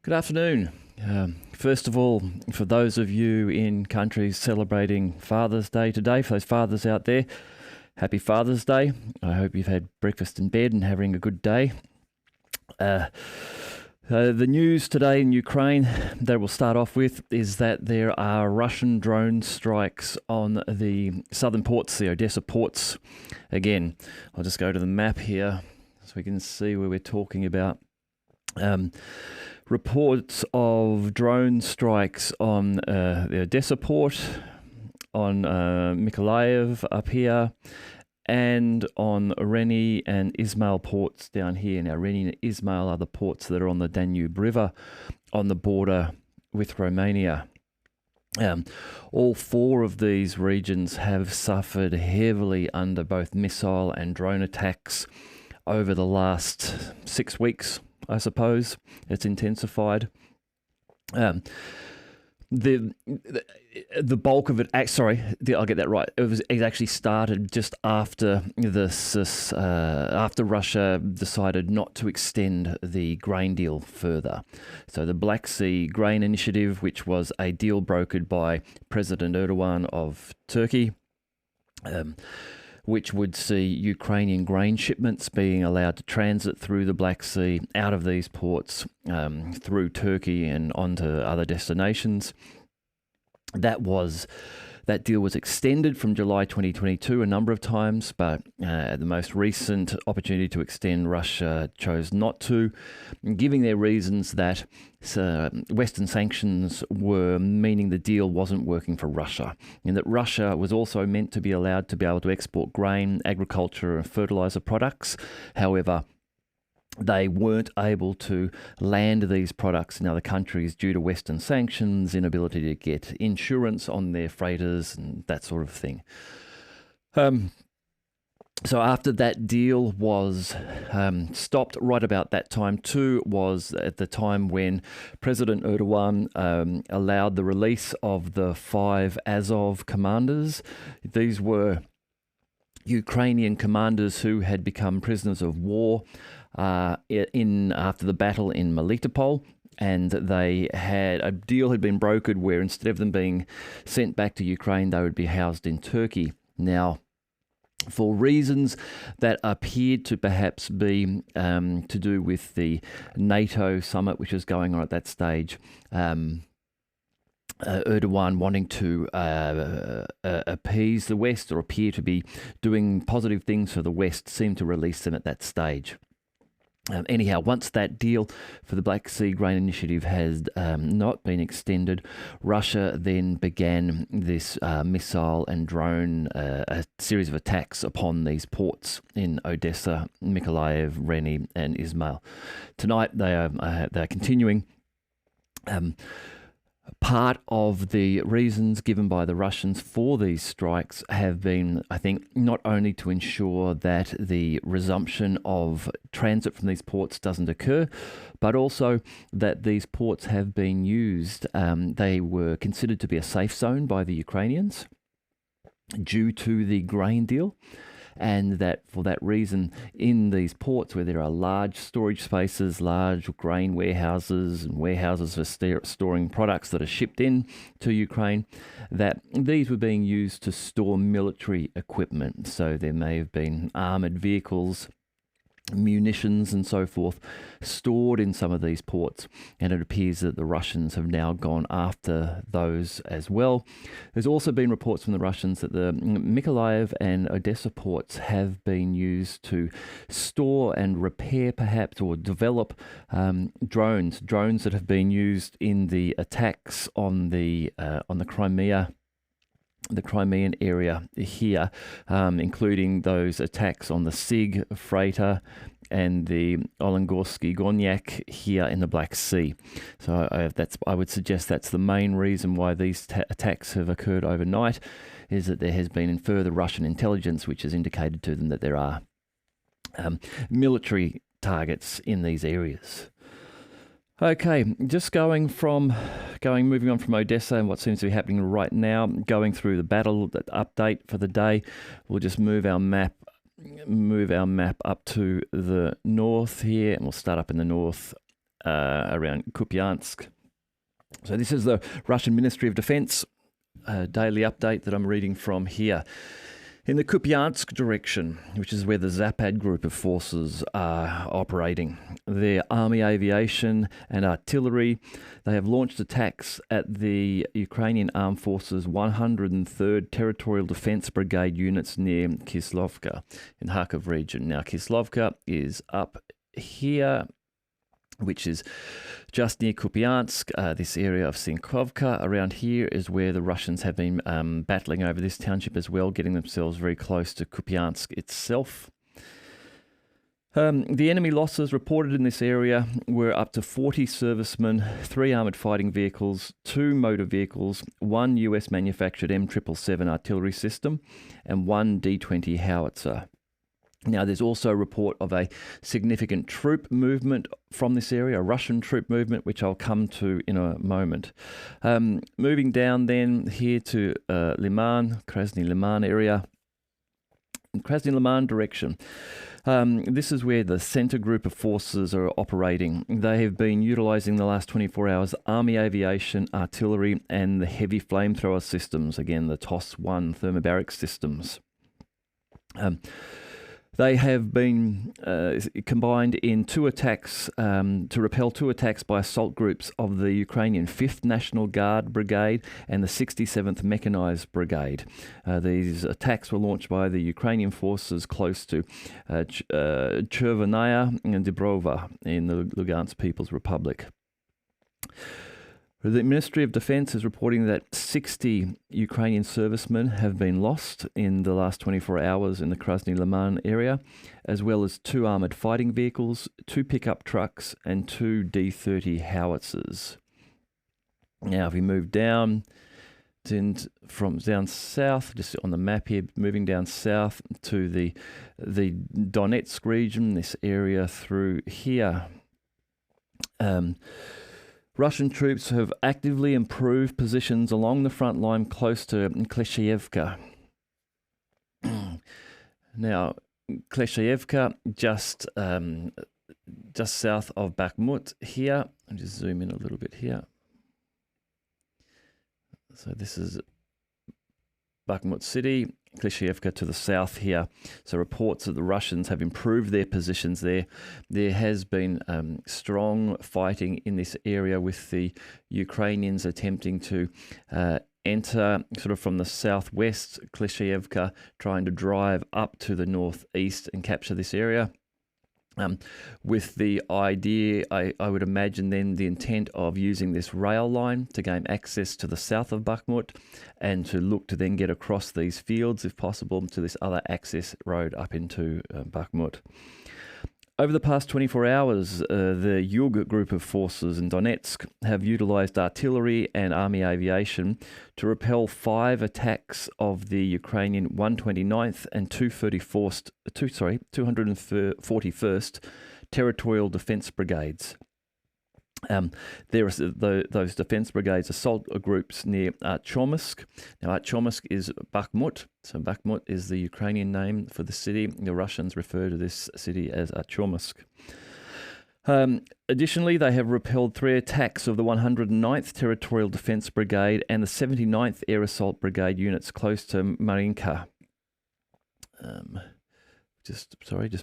Good afternoon. First of all, for those of you in countries celebrating Father's Day today, for those fathers out there, happy Father's Day. I hope you've had breakfast in bed and having a good day. The news today in Ukraine that we'll start off with is that there are Russian drone strikes on the southern ports, the Odessa ports. Again, I'll just go to the map here so we can see where we're talking about. Reports of drone strikes on the Odessa port, on Mykolaiv up here, and on Reni and Ismail ports down here. Now, Reni and Ismail are the ports that are on the Danube River on the border with Romania. All four of these regions have suffered heavily under both missile and drone attacks over the last 6 weeks. I suppose it's intensified. The bulk of it. I'll get that right. It actually started just after this. After Russia decided not to extend the grain deal further. So the Black Sea Grain Initiative, which was a deal brokered by President Erdogan of Turkey. Which would see Ukrainian grain shipments being allowed to transit through the Black Sea, out of these ports, through Turkey and onto other destinations. That deal was extended from July 2022 a number of times, but the most recent opportunity to extend, Russia chose not to, giving their reasons that Western sanctions were meaning the deal wasn't working for Russia, and that Russia was also meant to be allowed to be able to export grain, agriculture, and fertilizer products. However, they weren't able to land these products in other countries due to Western sanctions, inability to get insurance on their freighters, and that sort of thing. So after that deal was stopped, right about that time too, was at the time when President Erdogan allowed the release of the 5 Azov commanders. These were Ukrainian commanders who had become prisoners of war after the battle in Melitopol, and a deal had been brokered where instead of them being sent back to Ukraine, they would be housed in Turkey. Now, for reasons that appeared to perhaps be to do with the NATO summit, which was going on at that stage, Erdogan wanting to appease the West or appear to be doing positive things for the West, seemed to release them at that stage. Anyhow, once that deal for the Black Sea Grain Initiative has not been extended, Russia then began this missile and drone, a series of attacks upon these ports in Odessa, Mykolaiv, Reni and Ismail. Tonight they are continuing. Part of the reasons given by the Russians for these strikes have been, I think, not only to ensure that the resumption of transit from these ports doesn't occur, but also that these ports have been used. They were considered to be a safe zone by the Ukrainians due to the grain deal. And that for that reason, in these ports where there are large storage spaces, large grain warehouses, and warehouses for storing products that are shipped in to Ukraine, that these were being used to store military equipment. So there may have been armoured vehicles, munitions and so forth stored in some of these ports, and it appears that the Russians have now gone after those as well. There's also been reports from the Russians that the Mykolaiv and Odessa ports have been used to store and repair perhaps or develop drones that have been used in the attacks on the Crimea, the Crimean area here, including those attacks on the SIG freighter and the Olengorsky Gonyak here in the Black Sea. So I would suggest that's the main reason why these attacks have occurred overnight, is that there has been further Russian intelligence which has indicated to them that there are military targets in these areas. Okay, just moving on from Odessa and what seems to be happening right now, going through the battle update for the day. We'll just move our map up to the north here, and we'll start up in the north around Kupiansk. So this is the Russian Ministry of Defence daily update that I'm reading from here. In the Kupiansk direction, which is where the Zapad Group of Forces are operating, their army aviation and artillery, they have launched attacks at the Ukrainian Armed Forces 103rd Territorial Defence Brigade units near Kislovka in Kharkov region. Now, Kislovka is up here, which is just near Kupiansk, this area of Sinkovka. Around here is where the Russians have been battling over this township as well, getting themselves very close to Kupiansk itself. The enemy losses reported in this area were up to 40 servicemen, 3 armoured fighting vehicles, 2 motor vehicles, 1 US manufactured M777 artillery system, and 1 D-20 howitzer. Now, there's also a report of a significant troop movement from this area, a Russian troop movement, which I'll come to in a moment. Moving down then here to Liman, Krasny Liman area, Krasny Liman direction. This is where the Center Group of Forces are operating. They have been utilising the last 24 hours army aviation, artillery, and the heavy flamethrower systems. Again, the TOS-1 thermobaric systems. They have been combined in 2 attacks to repel 2 attacks by assault groups of the Ukrainian 5th National Guard Brigade and the 67th Mechanised Brigade. These attacks were launched by the Ukrainian forces close to Chervenaya and Dibrova in the Lugansk People's Republic. The Ministry of Defence is reporting that 60 Ukrainian servicemen have been lost in the last 24 hours in the Krasny Liman area, as well as 2 armoured fighting vehicles, 2 pickup trucks, and 2 D-30 howitzers. Now, if we move down from down south, just on the map here, moving down south to the Donetsk region, this area through here. Russian troops have actively improved positions along the front line close to Kleshayevka. Now, Kleshayevka, just south of Bakhmut here. I'll just zoom in a little bit here. So this is Bakhmut city, Kleshayevka to the south here. So reports that the Russians have improved their positions there. There has been strong fighting in this area with the Ukrainians attempting to enter sort of from the southwest, Kleshayevka, trying to drive up to the northeast and capture this area. With the idea, I would imagine then the intent of using this rail line to gain access to the south of Bakhmut and to look to then get across these fields, if possible, to this other access road up into Bakhmut. Over the past 24 hours, the Yug Group of Forces in Donetsk have utilised artillery and army aviation to repel 5 attacks of the Ukrainian 129th and 241st Territorial Defence Brigades. There are those defence brigades assault groups near Artyomovsk. Now, Artyomovsk is Bakhmut. So Bakhmut is the Ukrainian name for the city. The Russians refer to this city as Artyomovsk. Additionally, they have repelled 3 attacks of the 109th Territorial Defence Brigade and the 79th Air Assault Brigade units close to Maryinka. Just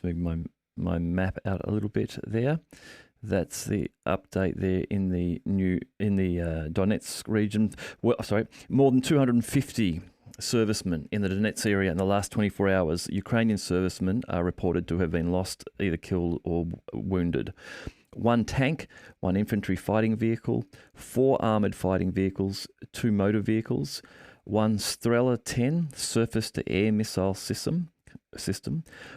moving my map out a little bit there. That's the update there in the Donetsk region. More than 250 servicemen in the Donetsk area in the last 24 hours. Ukrainian servicemen are reported to have been lost, either killed or wounded. 1 tank, 1 infantry fighting vehicle, 4 armoured fighting vehicles, 2 motor vehicles, 1 Strela 10 surface-to-air missile system,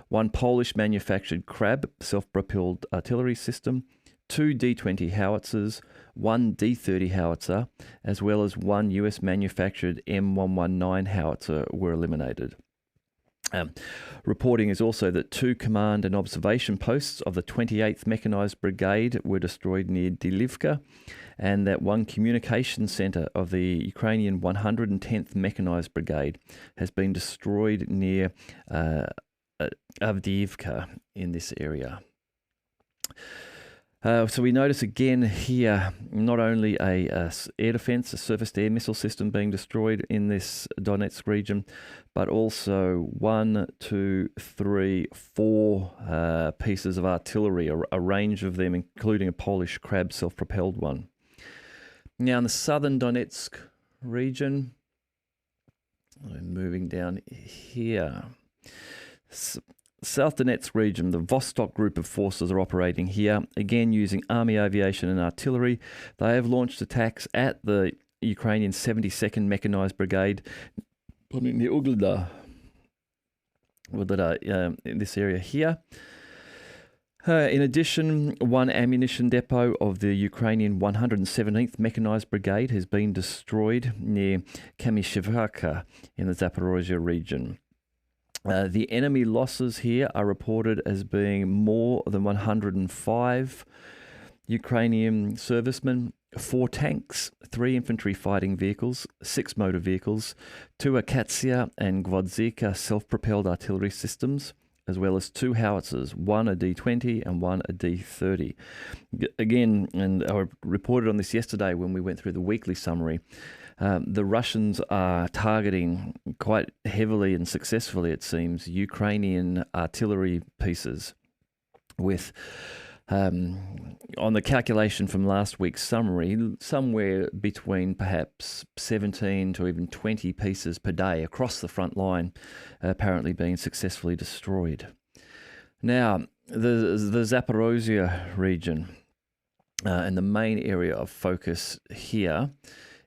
1 Polish manufactured Krab self-propelled artillery system, 2 D-20 howitzers, 1 D-30 howitzer, as well as 1 US manufactured M119 howitzer were eliminated. Reporting is also that 2 command and observation posts of the 28th Mechanised Brigade were destroyed near Delivka, and that 1 communication centre of the Ukrainian 110th Mechanised Brigade has been destroyed near Avdiivka in this area. So we notice again here not only a air defence, a surface-to-air missile system being destroyed in this Donetsk region, but also 1, 2, 3, 4 pieces of artillery, a range of them, including a Polish Krab self-propelled one. Now in the southern Donetsk region, we're moving down here. South Donetsk region, the Vostok Group of Forces are operating here, again using army aviation and artillery. They have launched attacks at the Ukrainian 72nd Mechanised Brigade in this area here. In addition, one ammunition depot of the Ukrainian 117th Mechanised Brigade has been destroyed near Kamishevka in the Zaparosa region. The enemy losses here are reported as being more than 105 Ukrainian servicemen, 4 tanks, 3 infantry fighting vehicles, 6 motor vehicles, 2 Akatsiya and Gvozdika self-propelled artillery systems, as well as 2 howitzers, 1 a D-20 and 1 a D-30. Again, and I reported on this yesterday when we went through the weekly summary, the Russians are targeting quite heavily and successfully, it seems, Ukrainian artillery pieces with, on the calculation from last week's summary, somewhere between perhaps 17 to even 20 pieces per day across the front line apparently being successfully destroyed. Now, the Zaparosa region and the main area of focus here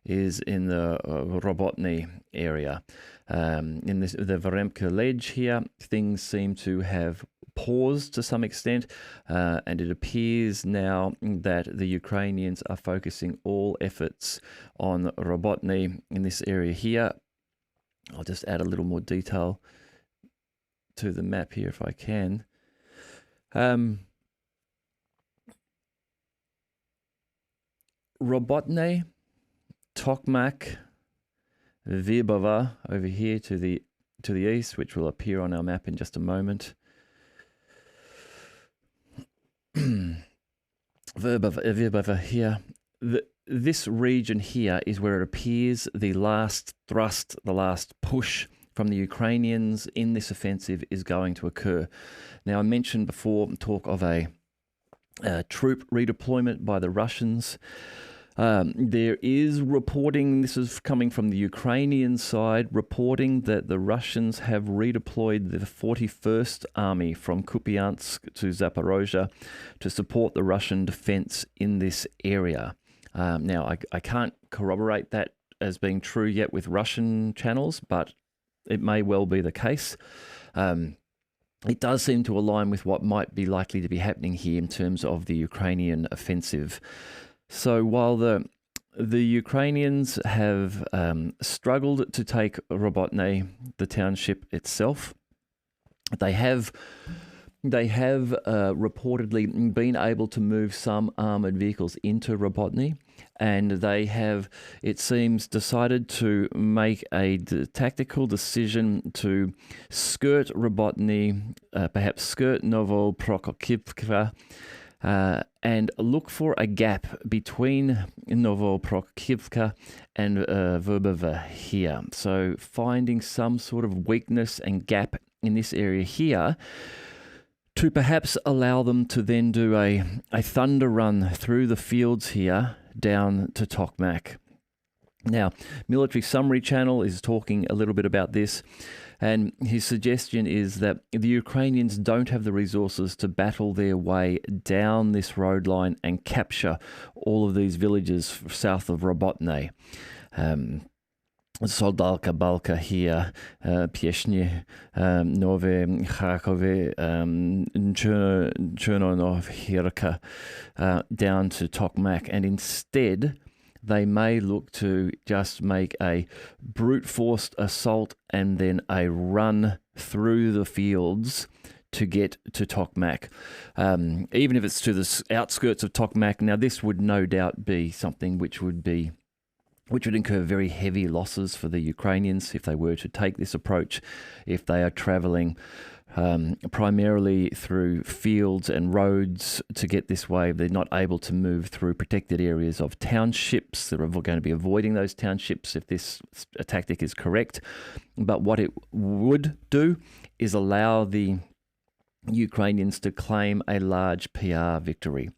is in the ROBOTNY area. In the Varemka ledge here, things seem to have paused to some extent, and it appears now that the Ukrainians are focusing all efforts on ROBOTNY in this area here. I'll just add a little more detail to the map here if I can. ROBOTNY, Tokmak, Vyrbova over here to the east, which will appear on our map in just a moment. Vyrbova here. This region here is where it appears the last thrust, the last push from the Ukrainians in this offensive is going to occur. Now, I mentioned before talk of a troop redeployment by the Russians. There is reporting, this is coming from the Ukrainian side, reporting that the Russians have redeployed the 41st Army from Kupiansk to Zaparosa to support the Russian defense in this area. Now, I can't corroborate that as being true yet with Russian channels, but it may well be the case. It does seem to align with what might be likely to be happening here in terms of the Ukrainian offensive. So while the Ukrainians have struggled to take ROBOTNY, the township itself, they have reportedly been able to move some armoured vehicles into ROBOTNY, and they have, it seems, decided to make a tactical decision to skirt ROBOTNY, perhaps skirt Novoprokopivka, and look for a gap between Novoprokopivka and Vyrbova here. So finding some sort of weakness and gap in this area here to perhaps allow them to then do a thunder run through the fields here down to Tokmak. Now, Military Summary Channel is talking a little bit about this, and his suggestion is that the Ukrainians don't have the resources to battle their way down this road line and capture all of these villages south of Robotny. Soldalka Balka here, Pieshny, Nove, Kharkove, Chernonovhirka, down to Tokmak, and instead they may look to just make a brute forced assault and then a run through the fields to get to Tokmak. Even if it's to the outskirts of Tokmak. Now, this would no doubt be something which would incur very heavy losses for the Ukrainians if they were to take this approach, if they are travelling primarily through fields and roads to get this way. They're not able to move through protected areas of townships. They're going to be avoiding those townships if this tactic is correct. But what it would do is allow the Ukrainians to claim a large PR victory.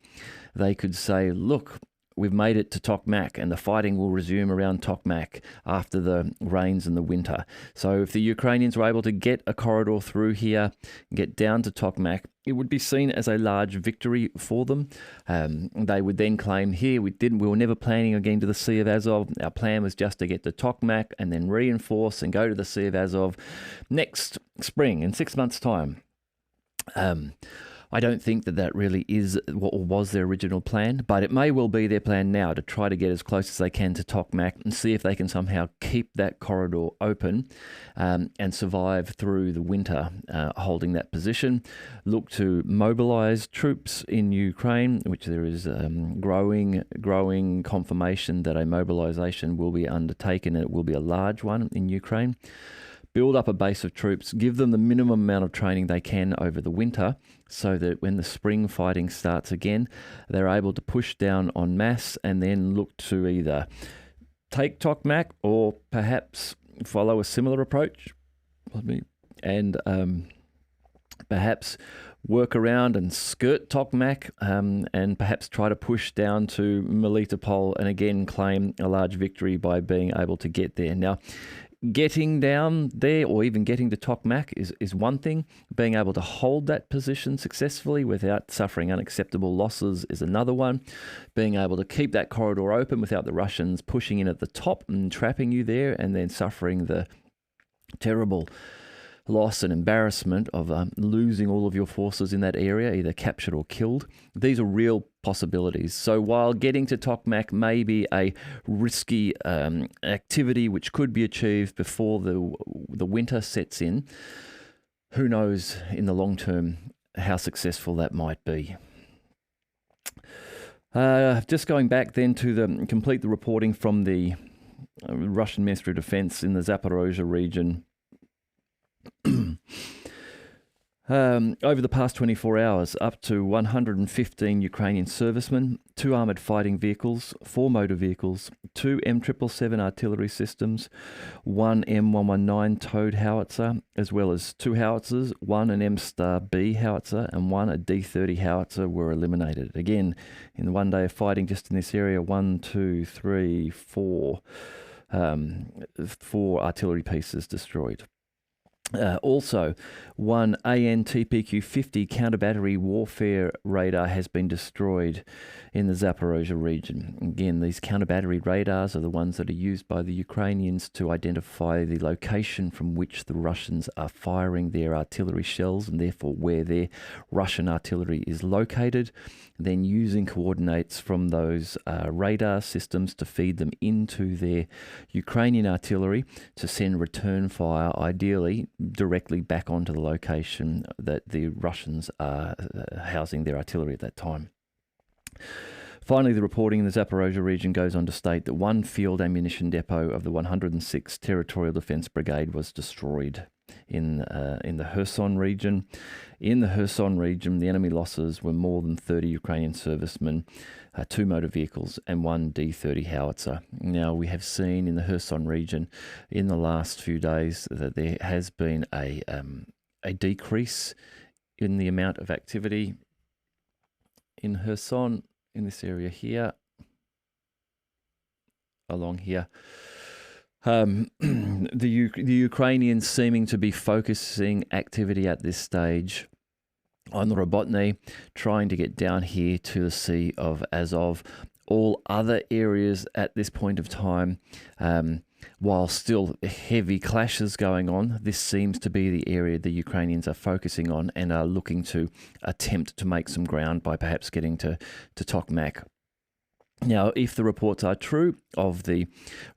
They could say, look, we've made it to Tokmak, and the fighting will resume around Tokmak after the rains in the winter. So if the Ukrainians were able to get a corridor through here, get down to Tokmak, it would be seen as a large victory for them. They would then claim, here, we were never planning on getting to the Sea of Azov. Our plan was just to get to Tokmak and then reinforce and go to the Sea of Azov next spring, in 6 months' time. I don't think that really is what was their original plan, but it may well be their plan now to try to get as close as they can to Tokmak and see if they can somehow keep that corridor open and survive through the winter holding that position. Look to mobilize troops in Ukraine, which there is growing confirmation that a mobilization will be undertaken, and it will be a large one in Ukraine. Build up a base of troops, give them the minimum amount of training they can over the winter so that when the spring fighting starts again, they're able to push down en masse and then look to either take Tokmak or perhaps follow a similar approach and perhaps work around and skirt Tokmak and perhaps try to push down to Melitopol and again claim a large victory by being able to get there. Now, getting down there or even getting to Tokmak is one thing. Being able to hold that position successfully without suffering unacceptable losses is another one. Being able to keep that corridor open without the Russians pushing in at the top and trapping you there and then suffering the terrible loss and embarrassment of losing all of your forces in that area, either captured or killed. These are real possibilities. So while getting to Tokmak may be a risky activity which could be achieved before the winter sets in, who knows in the long term how successful that might be. Just going back then to complete the reporting from the Russian Ministry of Defense in the Zaparosa region. Over the past 24 hours, up to 115 Ukrainian servicemen, 2 armoured fighting vehicles, 4 motor vehicles, 2 M777 artillery systems, 1 M119 towed howitzer, as well as 2 howitzers, 1 an M-B howitzer and 1 a D30 howitzer were eliminated. Again, in the 1 day of fighting just in this area, 4 artillery pieces destroyed. Also, 1 AN-TPQ-50 counter-battery warfare radar has been destroyed in the Zaparosa region. Again, these counter-battery radars are the ones that are used by the Ukrainians to identify the location from which the Russians are firing their artillery shells and therefore where their Russian artillery is located, then using coordinates from those radar systems to feed them into their Ukrainian artillery to send return fire, ideally directly back onto the location that the Russians are housing their artillery at that time. Finally, the reporting in the Zaparosa region goes on to state that 1 field ammunition depot of the 106th Territorial Defence Brigade was destroyed in the Hearthstone region. In the Hearthstone region, the enemy losses were more than 30 Ukrainian servicemen, 2 motor vehicles and 1 D30 howitzer. Now, we have seen in the Hearthstone region in the last few days that there has been a decrease in the amount of activity in Hearthstone, in this area here, along here. The Ukrainians seeming to be focusing activity at this stage on the ROBOTNY, trying to get down here to the Sea of Azov. All other areas at this point of time, while still heavy clashes going on, this seems to be the area the Ukrainians are focusing on and are looking to attempt to make some ground by perhaps getting to Tokmak. Now, if the reports are true of the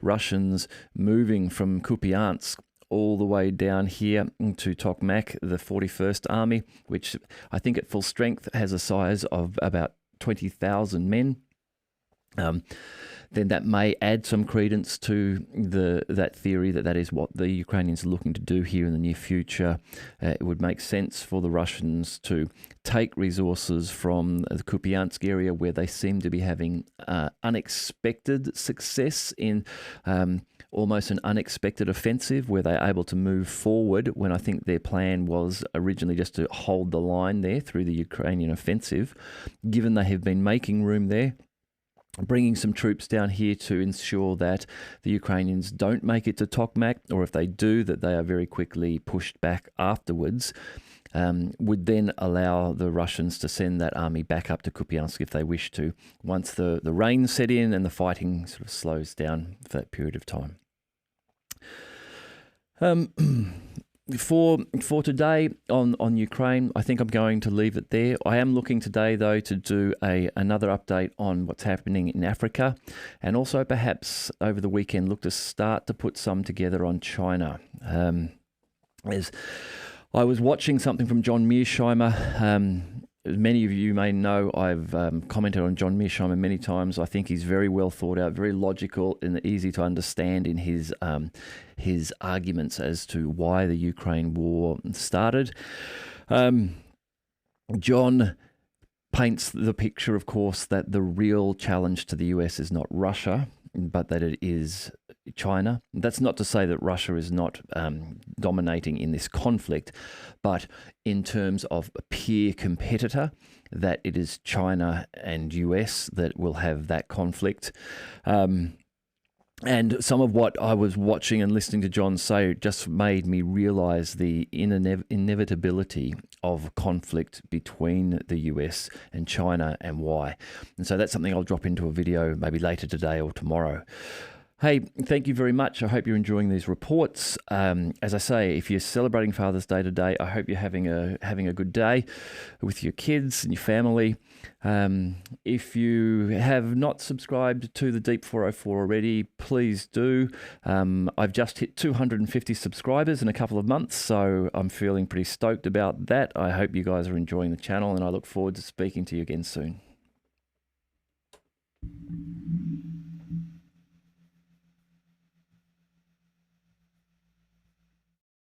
Russians moving from Kupiansk all the way down here to Tokmak, the 41st Army, which I think at full strength has a size of about 20,000 men, then that may add some credence to that theory that is what the Ukrainians are looking to do here in the near future. It would make sense for the Russians to take resources from the Kupiansk area, where they seem to be having unexpected success in almost an unexpected offensive, where they're able to move forward when I think their plan was originally just to hold the line there through the Ukrainian offensive. Given they have been making room there, bringing some troops down here to ensure that the Ukrainians don't make it to Tokmak, or if they do, that they are very quickly pushed back afterwards, would then allow the Russians to send that army back up to Kupiansk if they wish to, once the rain set in and the fighting sort of slows down for that period of time. For today on Ukraine, I think I'm going to leave it there. I am looking today, though, to do another update on what's happening in Africa, and also perhaps over the weekend look to start to put some together on China. As I was watching something from John Mearsheimer. As many of you may know, I've commented on John Mearsheimer many times. I think he's very well thought out, very logical, and easy to understand in his arguments as to why the Ukraine war started. John paints the picture, of course, that the real challenge to the US is not Russia, but that it is China. That's not to say that Russia is not dominating in this conflict, but in terms of a peer competitor, that it is China and US that will have that conflict. And some of what I was watching and listening to John say just made me realize the inevitability of conflict between the US and China, and why. And so that's something I'll drop into a video maybe later today or tomorrow. Hey, thank you very much. I hope you're enjoying these reports. As I say, if you're celebrating Father's Day today, I hope you're having a good day with your kids and your family. If you have not subscribed to the Deep 404 already, please do. I've just hit 250 subscribers in a couple of months, so I'm feeling pretty stoked about that. I hope you guys are enjoying the channel, and I look forward to speaking to you again soon.